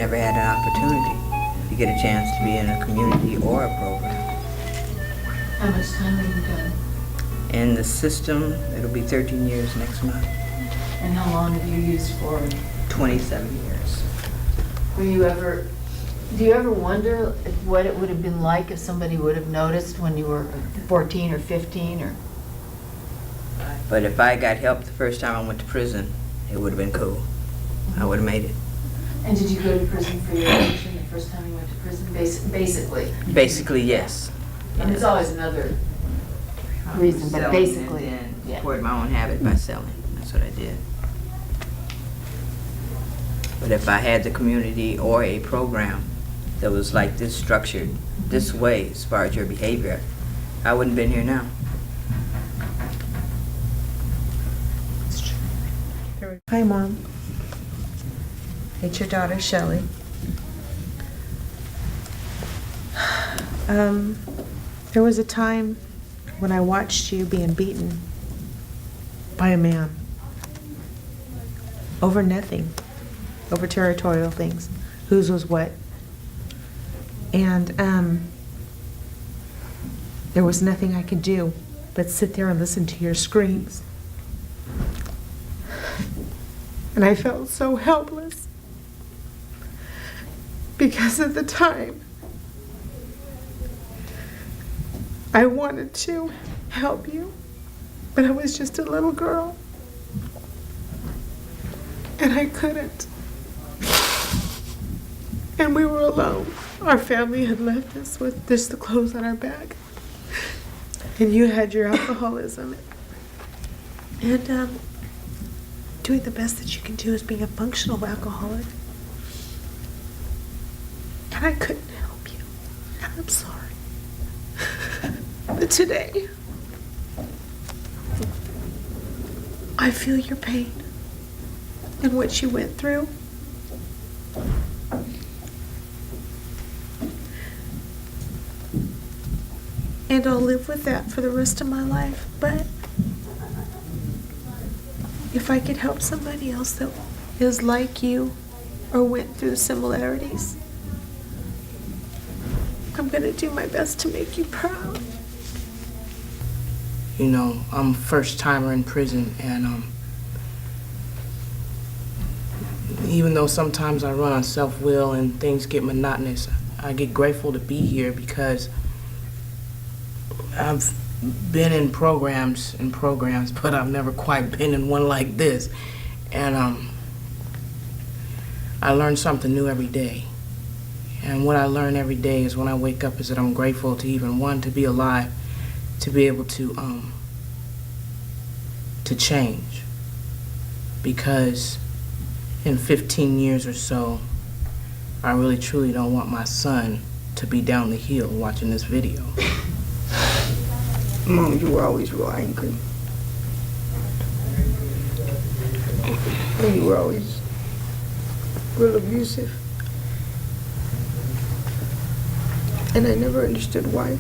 never had an opportunity to get a chance to be in a community or a program. How much time have you done? In the system, it'll be 13 years next month. And how long have you used for? 27 years. Do you ever wonder what it would have been like if somebody would have noticed when you were 14 or 15 or? But if I got help the first time I went to prison, it would have been cool. I would have made it. And did you go to prison for your addiction the first time you went to prison? Basically. Basically, yes. And there's always another reason, but Selling basically. and then yeah. support my own habit by selling. That's what I did. But if I had the community or a program that was like this, structured this way as far as your behavior, I wouldn't have been here now. Hi, Mom. It's your daughter, Shelley. There was a time when I watched you being beaten by a man over nothing, over territorial things, whose was what. And there was nothing I could do but sit there and listen to your screams. And I felt so helpless because at the time I wanted to help you, but I was just a little girl and I couldn't. And we were alone. Our family had left us with just the clothes on our back. And you had your alcoholism. And doing the best that you can do is being a functional alcoholic. And I couldn't help you. And I'm sorry. But today, I feel your pain and what you went through. And I'll live with that for the rest of my life. But if I could help somebody else that is like you or went through similarities, I'm gonna do my best to make you proud. You know, I'm a first timer in prison, and even though sometimes I run on self-will and things get monotonous, I get grateful to be here because I've been in programs, but I've never quite been in one like this. And I learn something new every day. And what I learn every day is when I wake up is that I'm grateful to even, one, to be alive, to be able to change. Because in 15 years or so, I really truly don't want my son to be down the hill watching this video. Mom, you were always real angry. And you were always real abusive. And I never understood why.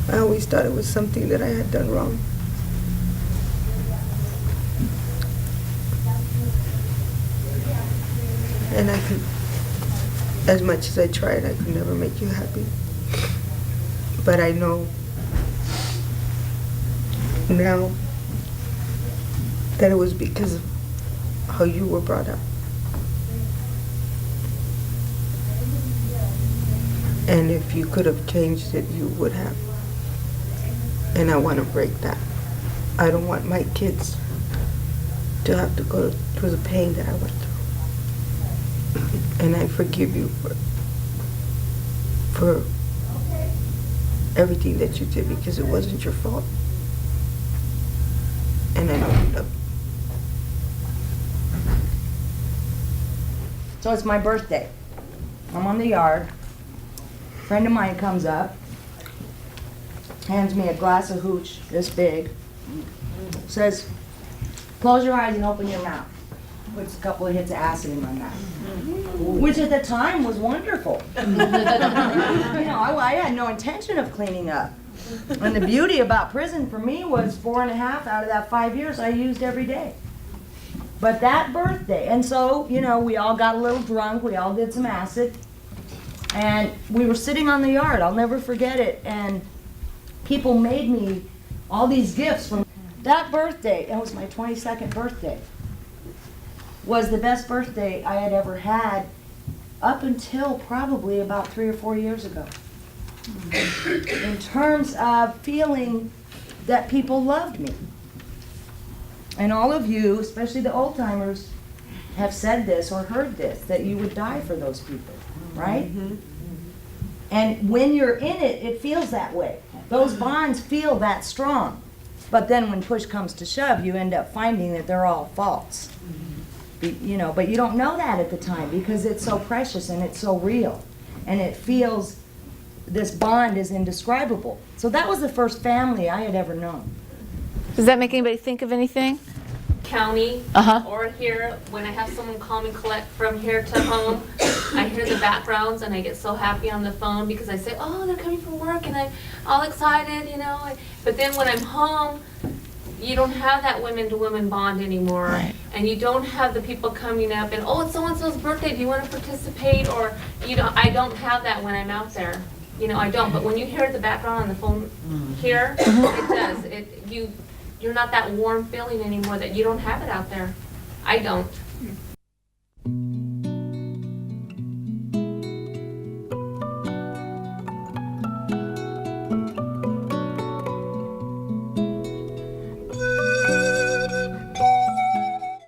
I always thought it was something that I had done wrong. And I could, as much as I tried, I could never make you happy. But I know now that it was because of how you were brought up. And if you could have changed it, you would have. And I want to break that. I don't want my kids to have to go through the pain that I went through. And I forgive you for everything that you did because it wasn't your fault. And I know you love me. So it's my birthday. I'm on the yard. A friend of mine comes up, hands me a glass of hooch this big, says, close your eyes and open your mouth. Puts a couple of hits of acid in my mouth. Which at the time was wonderful. You know, I had no intention of cleaning up. And the beauty about prison for me was 4.5 out of that 5 years I used every day. But that birthday, and so, you know, we all got a little drunk, we all did some acid, and we were sitting on the yard, I'll never forget it, and people made me all these gifts from that birthday. It was my 22nd birthday. Was the best birthday I had ever had up until probably about 3 or 4 years ago. In terms of feeling that people loved me. And all of you, especially the old timers, have said this or heard this, that you would die for those people, right? And when you're in it, it feels that way. Those bonds feel that strong. But then when push comes to shove, you end up finding that they're all false. You know, but you don't know that at the time because it's so precious and it's so real. And it feels, this bond is indescribable. So that was the first family I had ever known. Does that make anybody think of anything? County Uh-huh. or here, when I have someone call me collect from here to home, I hear the backgrounds and I get so happy on the phone because I say, oh, they're coming from work, and I'm all excited, you know. But then when I'm home, you don't have that women-to-women bond anymore. Right. And you don't have the people coming up and, oh, it's so-and-so's birthday, do you want to participate? Or, you know, I don't have that when I'm out there. You know, I don't. But when you hear the background on the phone here, it does. You're not that warm feeling anymore, that you don't have it out there. I don't.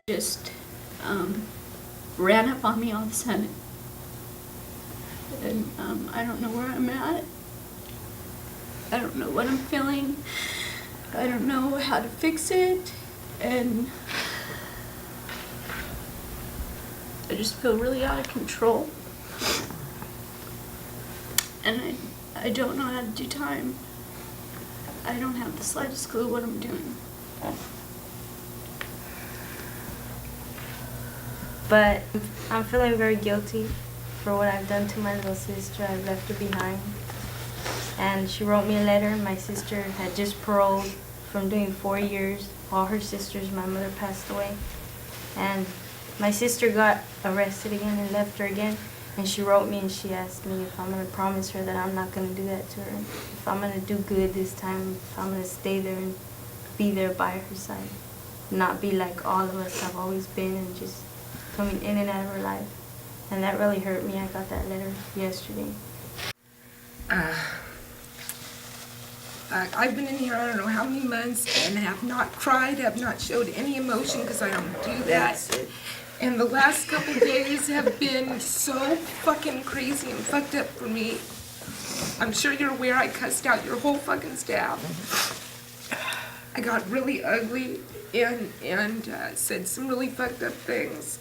Just ran up on me all of a sudden. And I don't know where I'm at. I don't know what I'm feeling. I don't know how to fix it. And I just feel really out of control. And I don't know how to do time. I don't have the slightest clue what I'm doing. But I'm feeling very guilty for what I've done to my little sister. I've left her behind. And she wrote me a letter. My sister had just paroled from doing 4 years. All her sisters, my mother passed away. And my sister got arrested again and left her again. And she wrote me and she asked me if I'm going to promise her that I'm not going to do that to her. If I'm going to do good this time, if I'm going to stay there and be there by her side. Not be like all of us have always been and just coming in and out of her life. And that really hurt me. I got that letter yesterday. I've been in here I don't know how many months and have not cried, have not showed any emotion because I don't do that. And the last couple days have been so fucking crazy and fucked up for me. I'm sure you're aware I cussed out your whole fucking staff. I got really ugly and said some really fucked up things.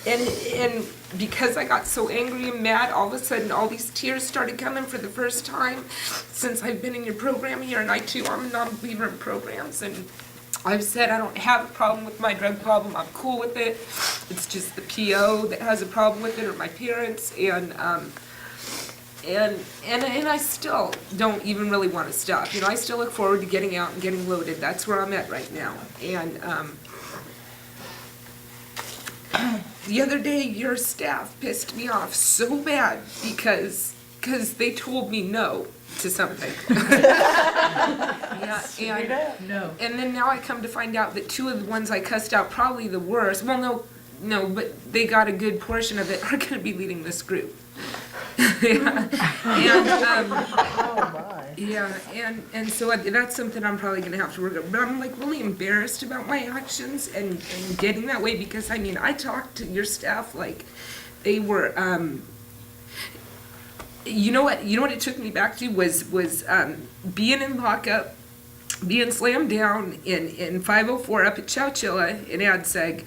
And because I got so angry and mad, all of a sudden all these tears started coming for the first time since I've been in your program here, and I too, I'm a non-believer in programs, and I've said I don't have a problem with my drug problem, I'm cool with it, it's just the PO that has a problem with it, or my parents, and I still don't even really want to stop. You know, I still look forward to getting out and getting loaded, that's where I'm at right now, and the other day, your staff pissed me off so bad because they told me no to something. And then now I come to find out that two of the ones I cussed out, probably the worst, well, no, but they got a good portion of it, are going to be leading this group. And so that's something I'm probably gonna have to work on. But I'm like really embarrassed about my actions and getting that way because I mean I talked to your staff like they were you know what it took me back to was being in lockup, being slammed down in 504 up at Chowchilla in AdSeg.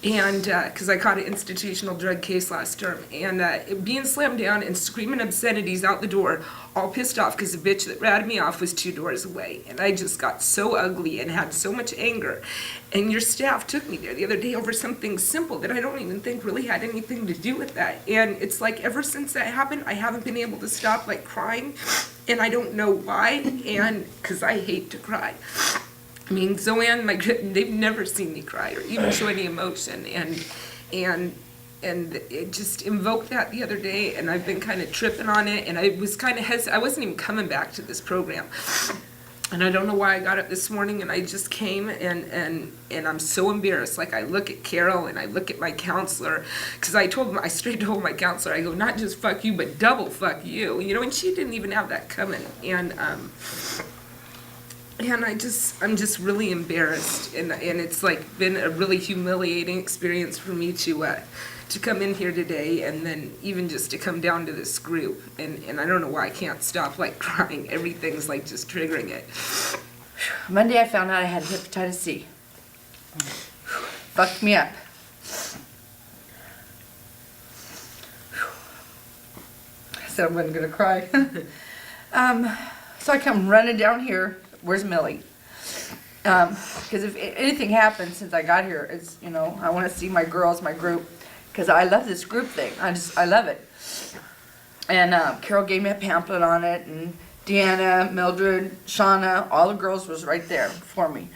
And, because I caught an institutional drug case last term, and being slammed down and screaming obscenities out the door, all pissed off because the bitch that ratted me off was 2 doors away. And I just got so ugly and had so much anger. And your staff took me there the other day over something simple that I don't even think really had anything to do with that. And it's like ever since that happened, I haven't been able to stop like crying, and I don't know why, and because I hate to cry. I mean, Zoanne, they've never seen me cry or even show any emotion, and it just invoked that the other day, and I've been kind of tripping on it, and I was kind of I wasn't even coming back to this program, and I don't know why I got up this morning, and I just came, and I'm so embarrassed. Like, I look at Carol, and I look at my counselor, because I straight told my counselor, I go, not just fuck you, but double fuck you, you know, and she didn't even have that coming, and I'm just really embarrassed, and it's like been a really humiliating experience for me to come in here today, and then even just to come down to this group, and I don't know why I can't stop like crying. Everything's like just triggering it. Monday I found out I had hepatitis C. Fucked me up. I said I wasn't gonna cry. So I come running down here. Where's Millie? Because if anything happens since I got here, it's, you know, I want to see my girls, my group, because I love this group thing. I love it. And Carol gave me a pamphlet on it, and Deanna, Mildred, Shauna, all the girls was right there for me.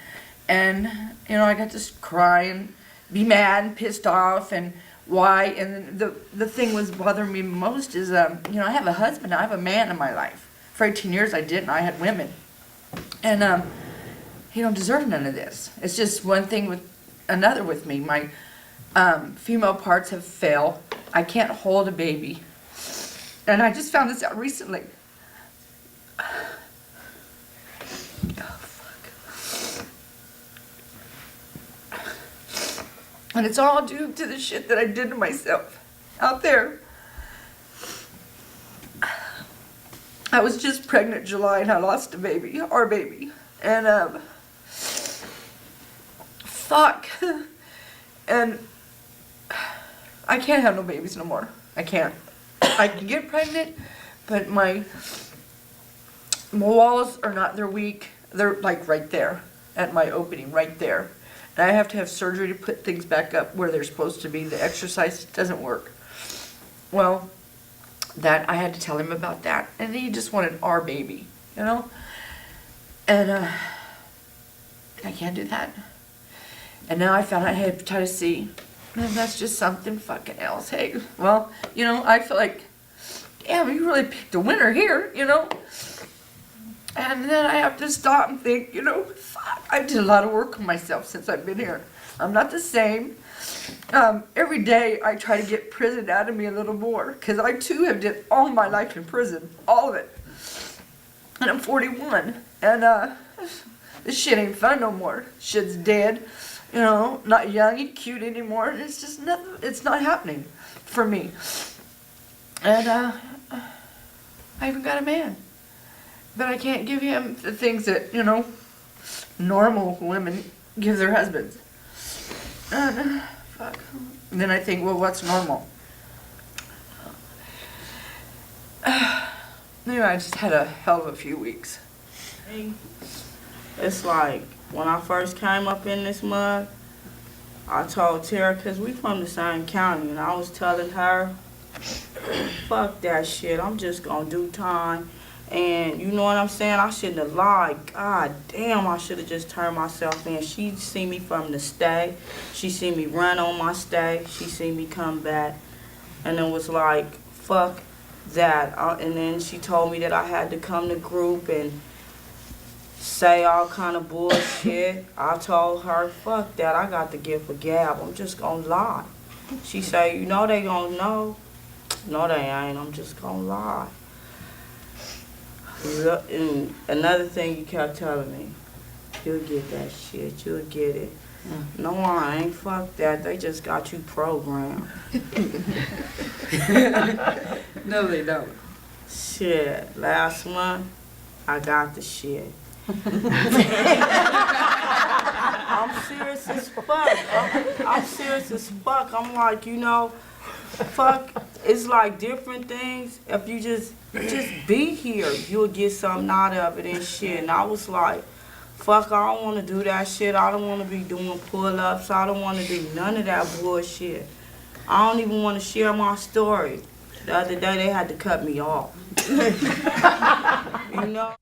And, you know, I got to cry and be mad and pissed off and why. And the thing was bothering me most is, you know, I have a husband, I have a man in my life. For 18 years I didn't. I had women. And he don't deserve none of this. It's just one thing with another with me. My female parts have failed. I can't hold a baby. And I just found this out recently. Oh, fuck. And it's all due to the shit that I did to myself out there. I was just pregnant July and I lost a baby, our baby. And fuck. And I can't have no babies no more. I can't. I can get pregnant, but my walls are not, they're weak. They're like right there at my opening, right there. And I have to have surgery to put things back up where they're supposed to be. The exercise doesn't work. Well, that I had to tell him about that, and he just wanted our baby, you know. And I can't do that. And now I found out I had hepatitis C, and that's just something fucking else. Hey, well, you know, I feel like, damn, you really picked a winner here, you know. And then I have to stop and think, you know, fuck, I did a lot of work on myself since I've been here. I'm not the same. Every day I try to get prison out of me a little more, because I too have did all my life in prison, all of it. And I'm 41, and this shit ain't fun no more. Shit's dead, you know, not young and cute anymore, and it's just nothing, it's not happening for me. And I even got a man, but I can't give him the things that, you know, normal women give their husbands. Fuck. And then I think, well, what's normal? Anyway, I just had a hell of a few weeks. It's like, when I first came up in this mud, I told Tara, because we from the same county, and I was telling her, fuck that shit, I'm just gonna do time. And you know what I'm saying? I shouldn't have lied. God damn, I should have just turned myself in. She seen me from the stay. She seen me run on my stay. She seen me come back. And it was like, fuck that. And then she told me that I had to come to group and say all kind of bullshit. I told her, fuck that. I got the gift of gab. I'm just gonna lie. She said, you know they gonna know. No, they ain't. I'm just gonna lie. And another thing you kept telling me, you'll get that shit, you'll get it. No, I ain't. Fuck that. They just got you programmed. No, they don't. Shit. Last month, I got the shit. I'm serious as fuck. I'm serious as fuck. I'm like, you know, fuck, it's like different things. If you just be here, you'll get something out of it and shit. And I was like, fuck, I don't want to do that shit. I don't want to be doing pull-ups. I don't want to do none of that bullshit. I don't even want to share my story. The other day, they had to cut me off. You know?